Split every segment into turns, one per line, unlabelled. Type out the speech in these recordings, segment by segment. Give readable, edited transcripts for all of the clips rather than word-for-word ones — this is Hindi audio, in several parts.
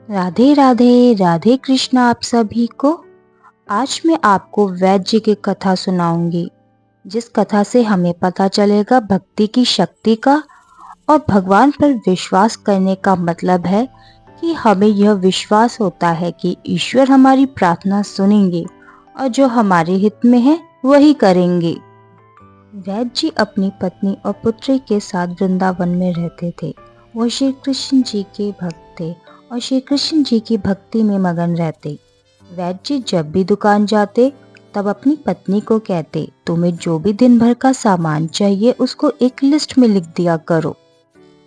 राधे राधे राधे कृष्ण आप सभी को। आज मैं आपको वैद्य जी की कथा सुनाऊंगी, जिस कथा से हमें पता चलेगा भक्ति की शक्ति का। और भगवान पर विश्वास करने का मतलब है कि हमें यह विश्वास होता है कि ईश्वर हमारी प्रार्थना सुनेंगे और जो हमारे हित में है वही करेंगे। वैद्य जी अपनी पत्नी और पुत्री के साथ वृंदावन में रहते थे। वो श्री कृष्ण जी के भक्त थे और श्री कृष्ण जी की भक्ति में मगन रहते। वैद्य जी जब भी दुकान जाते तब अपनी पत्नी को कहते, तुम्हें जो भी दिन भर का सामान चाहिए उसको एक लिस्ट में लिख दिया करो।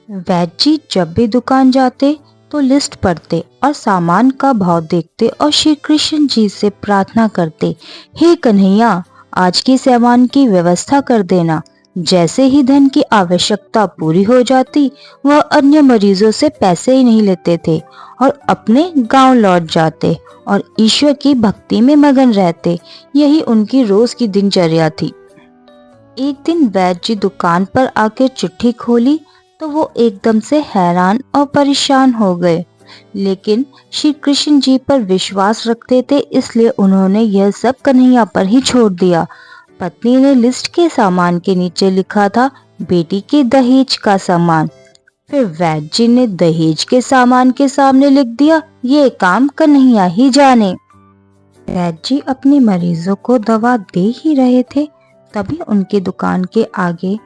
वैद्य जी जब भी दुकान जाते तो लिस्ट पढ़ते और सामान का भाव देखते और श्री कृष्ण जी से प्रार्थना करते, हे कन्हैया, आज के सामान की व्यवस्था कर देना। जैसे ही धन की आवश्यकता पूरी हो जाती वह अन्य मरीजों से पैसे ही नहीं लेते थे और अपने गांव लौट जाते और ईश्वर की भक्ति में मगन रहते। यही उनकी रोज की दिनचर्या थी। एक दिन वैद्य जी दुकान पर आकर चिट्ठी खोली तो वो एकदम से हैरान और परेशान हो गए, लेकिन श्री कृष्ण जी पर विश्वास रखते थे इसलिए उन्होंने यह सब कन्हैया पर ही छोड़ दिया। पत्नी ने लिस्ट के सामान के नीचे लिखा था बेटी के दहेज का सामान। फिर वैद्य जी ने दहेज के सामान के सामने लिख दिया, ये काम कन्हैया ही जाने। वैद्य जी अपने मरीजों को दवा दे ही रहे थे, तभी उनके दुकान के आगे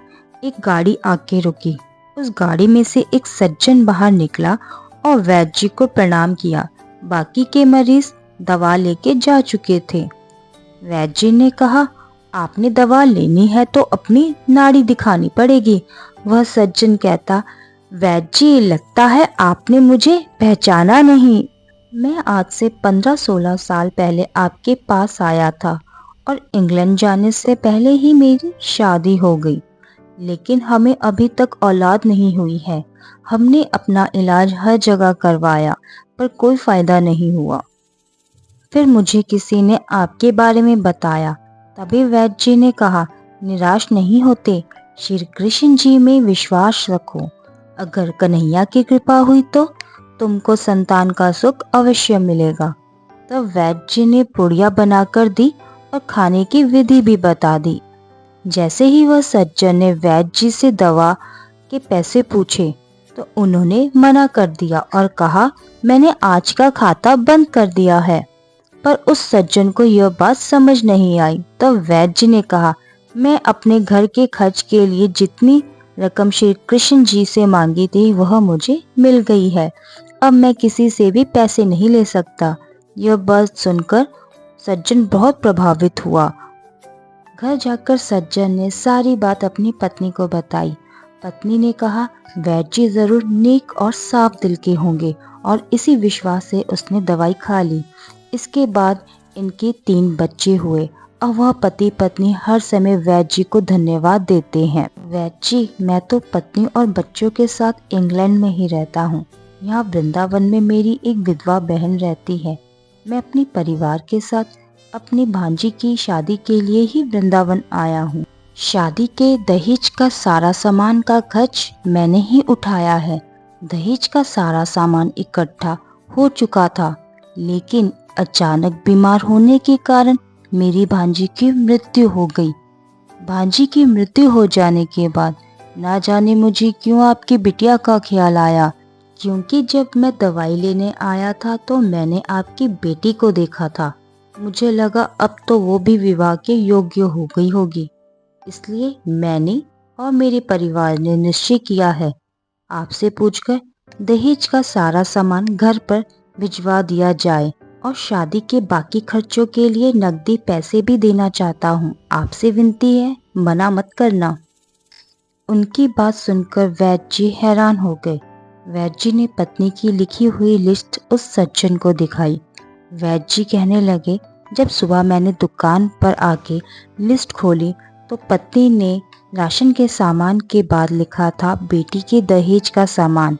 एक गाड़ी आके रुकी। उस गाड़ी में से एक सज्जन बाहर निकला और वैद्य जी को प्रणाम किया। बाकी के मरीज दवा लेके जा चुके थे। वैद्य जी ने कहा, आपने दवा लेनी है तो अपनी नाड़ी दिखानी पड़ेगी। वह सज्जन कहता, वैद्य जी, लगता है आपने मुझे पहचाना नहीं। मैं आज से 15-16 साल पहले आपके पास आया था और इंग्लैंड जाने से पहले ही मेरी शादी हो गई, लेकिन हमें अभी तक औलाद नहीं हुई है। हमने अपना इलाज हर जगह करवाया पर कोई फायदा नहीं हुआ। फिर मुझे किसी ने आपके बारे में बताया। तभी वैद्य जी ने कहा, निराश नहीं होते, श्री कृष्ण जी में विश्वास रखो। अगर कन्हैया की कृपा हुई तो तुमको संतान का सुख अवश्य मिलेगा। तब वैद्य जी ने पुड़िया बनाकर दी और खाने की विधि भी बता दी। जैसे ही वह सज्जन ने वैद्य जी से दवा के पैसे पूछे तो उन्होंने मना कर दिया और कहा, मैंने आज का खाता बंद कर दिया है। पर उस सज्जन को यह बात समझ नहीं आई। तब वैद्य जी ने कहा, मैं अपने घर के खर्च के लिए जितनी रकम श्री कृष्ण जी से मांगी थी वह मुझे मिल गई है। अब मैं किसी से भी पैसे नहीं ले सकता। यह बात सुनकर सज्जन बहुत प्रभावित हुआ। घर जाकर सज्जन ने सारी बात अपनी पत्नी को बताई। पत्नी ने कहा, वैद्य जी जरूर नेक और साफ दिल के होंगे, और इसी विश्वास से उसने दवाई खा ली। इसके बाद इनके 3 बच्चे हुए और वह पति पत्नी हर समय वैद्य जी को धन्यवाद देते हैं। वैद्य जी, मैं तो पत्नी और बच्चों के साथ इंग्लैंड में ही रहता हूँ। यहाँ वृंदावन में मेरी एक विधवा बहन रहती है। मैं अपने परिवार के साथ अपनी भांजी की शादी के लिए ही वृंदावन आया हूँ। शादी के दहेज का सारा सामान का खर्च मैंने ही उठाया है। दहेज का सारा सामान इकट्ठा हो चुका था, लेकिन अचानक बीमार होने के कारण मेरी भांजी की मृत्यु हो गई। भांजी की मृत्यु हो जाने के बाद ना जाने मुझे क्यों आपकी बिटिया का ख्याल आया, क्योंकि जब मैं दवाई लेने आया था तो मैंने आपकी बेटी को देखा था। मुझे लगा अब तो वो भी विवाह के योग्य हो गई होगी, इसलिए मैंने और मेरे परिवार ने निश्चय किया है आपसे पूछकर दहेज का सारा सामान घर पर भिजवा दिया जाए, और शादी के बाकी खर्चों के लिए नकदी पैसे भी देना चाहता हूँ। आपसे विनती है, मना मत करना। उनकी बात सुनकर वैद्य जी हैरान हो गए। वैद्य जी ने पत्नी की लिखी हुई लिस्ट उस सज्जन को दिखाई। वैद्य जी कहने लगे, जब सुबह मैंने दुकान पर आके लिस्ट खोली तो पत्नी ने राशन के सामान के बाद लिखा था बेटी के दहेज का सामान,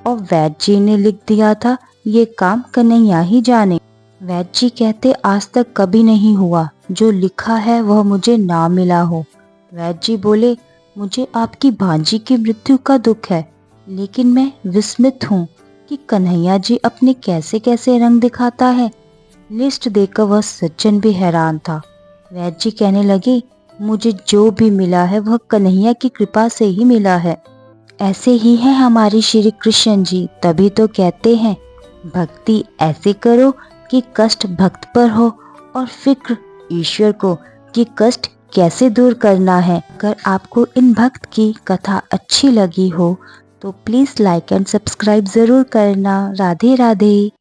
और वैद्य जी ने लिख दिया था ये काम कन्हैया ही जाने। वैद्य जी कहते, आज तक कभी नहीं हुआ जो लिखा है वह मुझे ना मिला हो। वैद्य जी बोले, मुझे आपकी भांजी की मृत्यु का दुख है, लेकिन मैं विस्मित हूँ। कि कन्हैया जी अपने कैसे कैसे रंग दिखाता है। लिस्ट देखकर वह सज्जन भी हैरान था। वैद्य जी कहने लगे, मुझे जो भी मिला है वह कन्हैया की कृपा से ही मिला है। ऐसे ही है हमारी श्री कृष्ण जी, तभी तो कहते हैं भक्ति ऐसे करो कि कष्ट भक्त पर हो और फिक्र ईश्वर को कि कष्ट कैसे दूर करना है। अगर आपको इन भक्त की कथा अच्छी लगी हो तो प्लीज़ लाइक एंड सब्सक्राइब ज़रूर करना। राधे राधे।